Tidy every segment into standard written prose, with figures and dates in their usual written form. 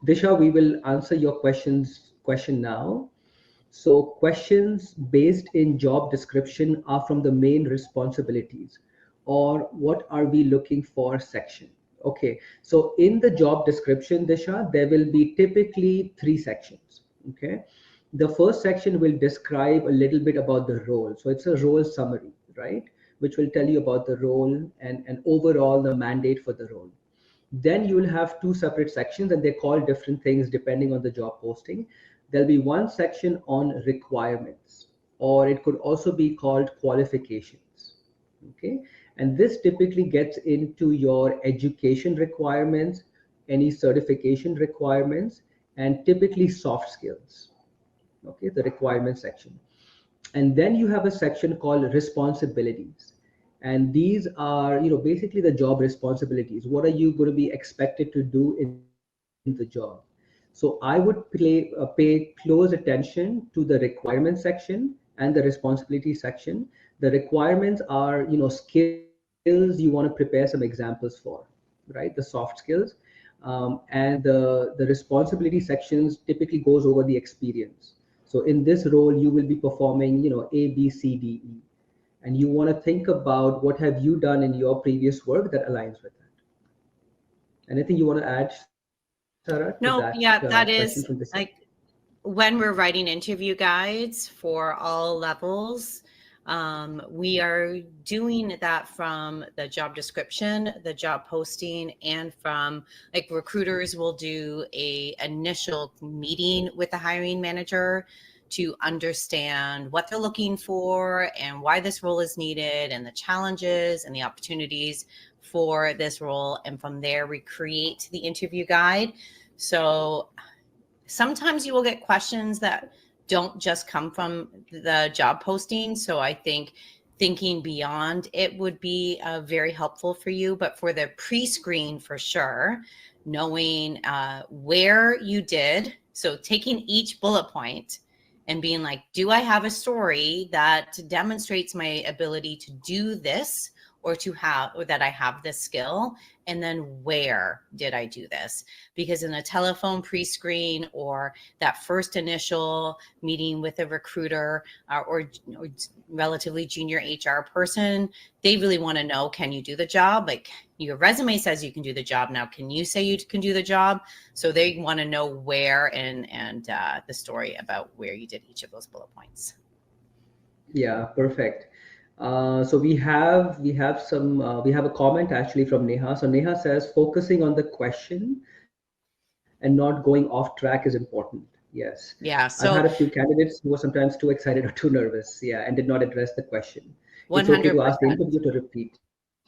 Disha, we will answer your question now. So questions based in job description are from the main responsibilities or what are we looking for section. Okay, so in the job description, Disha, there will be typically three sections. Okay, the first section will describe a little bit about the role. So it's a role summary, right? Which will tell you about the role and overall the mandate for the role. Then you will have two separate sections and they call different things depending on the job posting. There'll be one section on requirements, or it could also be called qualifications. Okay. And this typically gets into your education requirements, any certification requirements, and typically soft skills. Okay. The requirement section. And then you have a section called responsibilities, and these are basically the job responsibilities. What are you going to be expected to do in the job? So I would pay close attention to the requirement section and the responsibility section. The requirements are skills you want to prepare some examples for, right? The soft skills. And the responsibility sections typically goes over the experience. So in this role, you will be performing, A, B, C, D, E. And you want to think about what have you done in your previous work that aligns with that. Anything you want to add, Sarah, to that No, question yeah, from that this? is like when we're writing interview guides for all levels, we are doing that from the job description, the job posting, and from like recruiters will do a initial meeting with the hiring manager to understand what they're looking for and why this role is needed and the challenges and the opportunities for this role. And from there, we create the interview guide. So sometimes you will get questions that don't just come from the job posting. So I think thinking beyond it would be very helpful for you. But for the pre-screen, for sure, knowing where you did. So taking each bullet point and being like, do I have a story that demonstrates my ability to do this or that I have this skill? And then where did I do this? Because in a telephone pre-screen or that first initial meeting with a recruiter or relatively junior HR person, they really want to know, can you do the job? Like your resume says you can do the job. Now, can you say you can do the job? So they want to know where and the story about where you did each of those bullet points. Yeah, perfect. So we have a comment actually from Neha. So Neha says focusing on the question and not going off track is important. Yes. I've had Yeah. a few So candidates who were sometimes too excited or too nervous, yeah, and did not address the question. It's okay to ask the 100%. interviewer to repeat.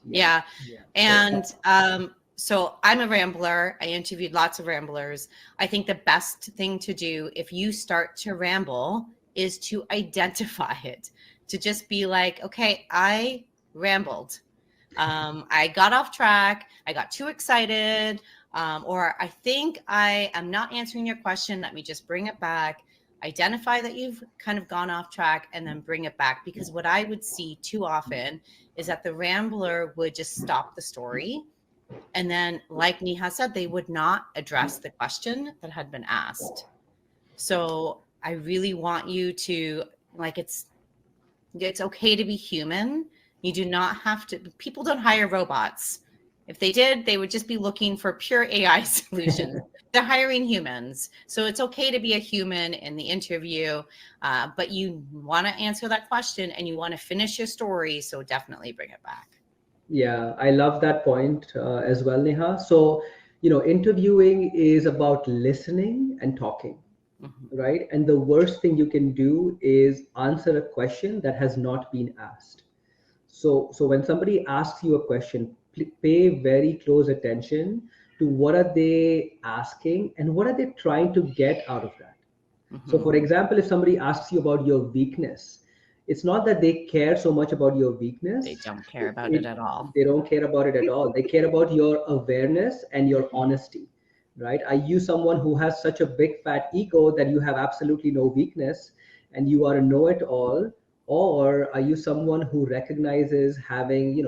Yeah. Yeah. Yeah. And so I'm a rambler. I interviewed lots of ramblers. I think the best thing to do if you start to ramble is to identify it, to just be like, okay, I rambled. I got off track. I got too excited. Or I think I am not answering your question. Let me just bring it back. Identify that you've kind of gone off track and then bring it back. Because what I would see too often is that the rambler would just stop the story. And then, like Neha said, they would not address the question that had been asked. So I really want you to, like, it's okay to be human. You do not have to, people don't hire robots. If they did, they would just be looking for pure AI solutions. They're hiring humans. So it's okay to be a human in the interview, but you want to answer that question and you want to finish your story. So definitely bring it back. Yeah, I love that point as well, Neha. So, interviewing is about listening and talking, Mhm. right? And the worst thing you can do is answer a question that has not been asked. So when somebody asks you a question, pay very close attention to what are they asking and what are they trying to get out of that. So Mhm. for example, if somebody asks you about your weakness, it's not that they care so much about your They weakness. don't care about it at all. They don't care about it at all. They care about your awareness and your honesty, right? Are you someone who has such a big fat ego that you have absolutely no weakness and you are a know-it-all? Or are you someone who recognizes having,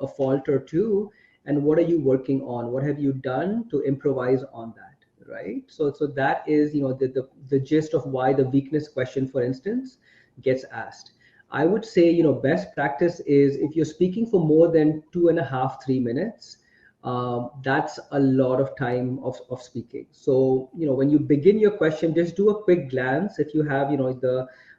a fault or two? And what are you working on? What have you done to improvise on that, right? So that is, the gist of why the weakness question, for instance, gets asked. I would say, best practice is if you're speaking for more than 2.5, 3 minutes, that's a lot of time of speaking. So, when you begin your question, just do a quick glance. If you have,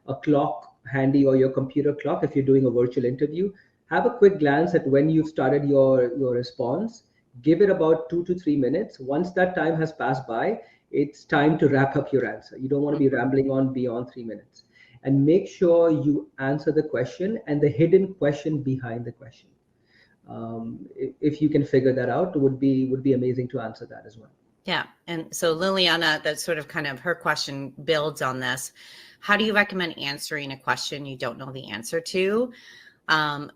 a clock handy or your computer clock, if you're doing a virtual interview, have a quick glance at when you've started your response. Give it about 2 to 3 minutes. Once that time has passed by, it's time to wrap up your answer. You don't want to be Mhm. rambling on beyond 3 minutes. And make sure you answer the question and the hidden question behind the question. If you can figure that out, would be amazing to answer that as well. Yeah. And so Liliana, that's sort of kind of her question builds on this. How do you recommend answering a question you don't know the answer to?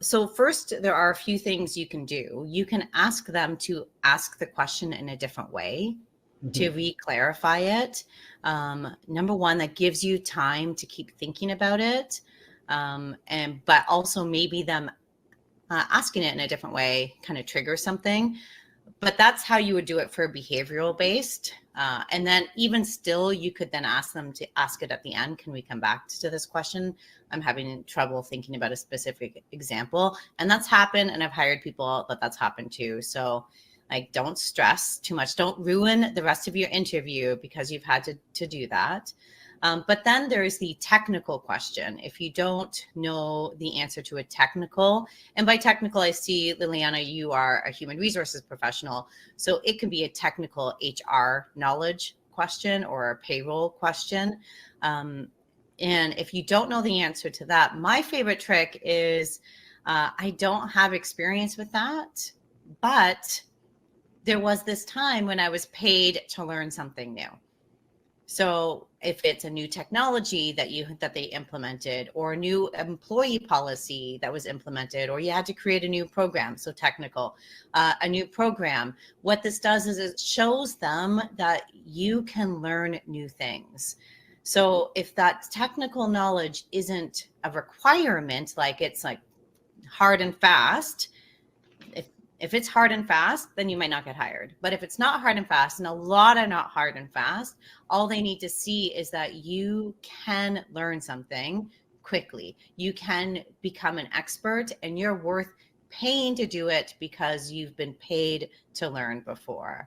So first, there are a few things you can do. You can ask them to ask the question in a different way to Mhm. re-clarify it. Number one, that gives you time to keep thinking about it. But also maybe them asking it in a different way kind of triggers something. But that's how you would do it for behavioral based. And then even still, you could then ask them to ask it at the end. Can we come back to this question? I'm having trouble thinking about a specific example. And that's happened. And I've hired people that's happened too. So like, don't stress too much. Don't ruin the rest of your interview because you've had to do that. But then there's the technical question. If you don't know the answer to a technical, and by technical, I see, Liliana, you are a human resources professional. So it can be a technical HR knowledge question or a payroll question. And if you don't know the answer to that, my favorite trick is I don't have experience with that, but there was this time when I was paid to learn something new. So if it's a new technology that they implemented, or a new employee policy that was implemented, or you had to create a new program, so technical, a new program, what this does is it shows them that you can learn new things. So if that technical knowledge isn't a requirement, like it's like hard and fast, if it's hard and fast, then you might not get hired. But if it's not hard and fast, and a lot are not hard and fast, all they need to see is that you can learn something quickly. You can become an expert, and you're worth paying to do it because you've been paid to learn before.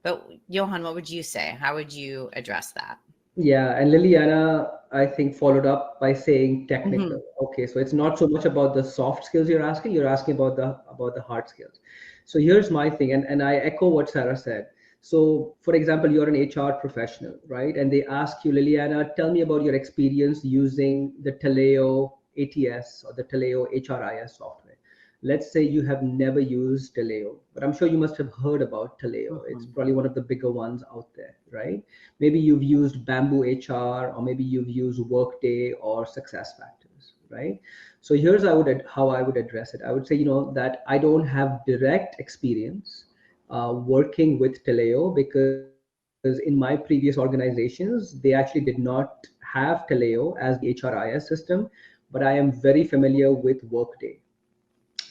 But Yauhan, what would you say? How would you address that? Yeah, and Liliana, I think, followed up by saying Mm-hmm. technical. Okay, so it's not so much about the soft skills you're asking about the hard skills. So here's my thing, and I echo what Sarah said. So, for example, you're an HR professional, right? And they ask you, Liliana, tell me about your experience using the Taleo ATS or the Taleo HRIS software. Let's say you have never used Taleo, but I'm sure you must have heard about Taleo. It's Mm-hmm. probably one of the bigger ones out there, right? Maybe you've used Bamboo HR, or maybe you've used Workday or Success Factors, right? So here's how I would address it. I would say, that I don't have direct experience working with Taleo, because in my previous organizations, they actually did not have Taleo as the HRIS system, but I am very familiar with Workday.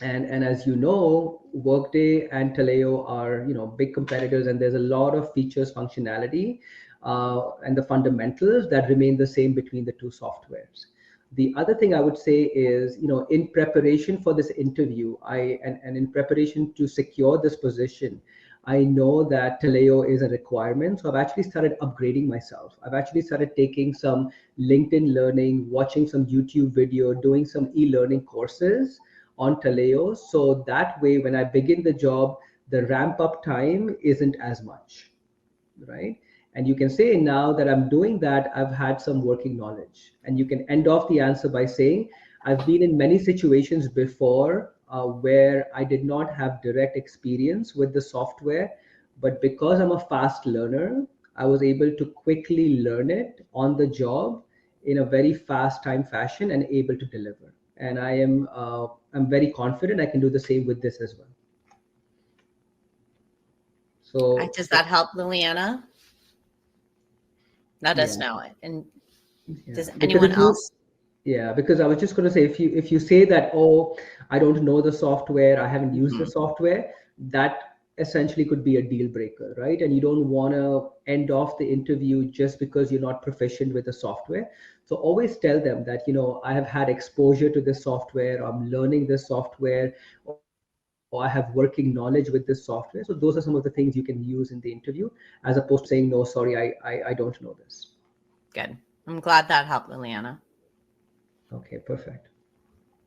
And as you know, Workday and Taleo are, big competitors, and there's a lot of features, functionality, and the fundamentals that remain the same between the two softwares. The other thing I would say is, in preparation for this interview, and in preparation to secure this position, I know that Taleo is a requirement. So I've actually started upgrading myself. I've actually started taking some LinkedIn learning, watching some YouTube video, doing some e-learning courses on Taleo. So that way, when I begin the job, the ramp up time isn't as much, right? And you can say, now that I'm doing that, I've had some working knowledge. And you can end off the answer by saying, I've been in many situations before where I did not have direct experience with the software, but because I'm a fast learner, I was able to quickly learn it on the job in a very fast time fashion and able to deliver. And I'm very confident I can do the same with this as well. Does So that help, Liliana? Let us yeah, know. And yeah. does Because anyone if you else? Yeah, because I was just going to say, if you say that, oh, I don't know the software, I haven't used the Mhm. software, that essentially could be a deal breaker, right? And you don't want to end off the interview just because you're not proficient with the software. So always tell them that, I have had exposure to this software, I'm learning this software, or I have working knowledge with this software. So those are some of the things you can use in the interview, as opposed to saying, no, sorry, I don't know this. Good. I'm glad that helped, Liliana. Okay, perfect.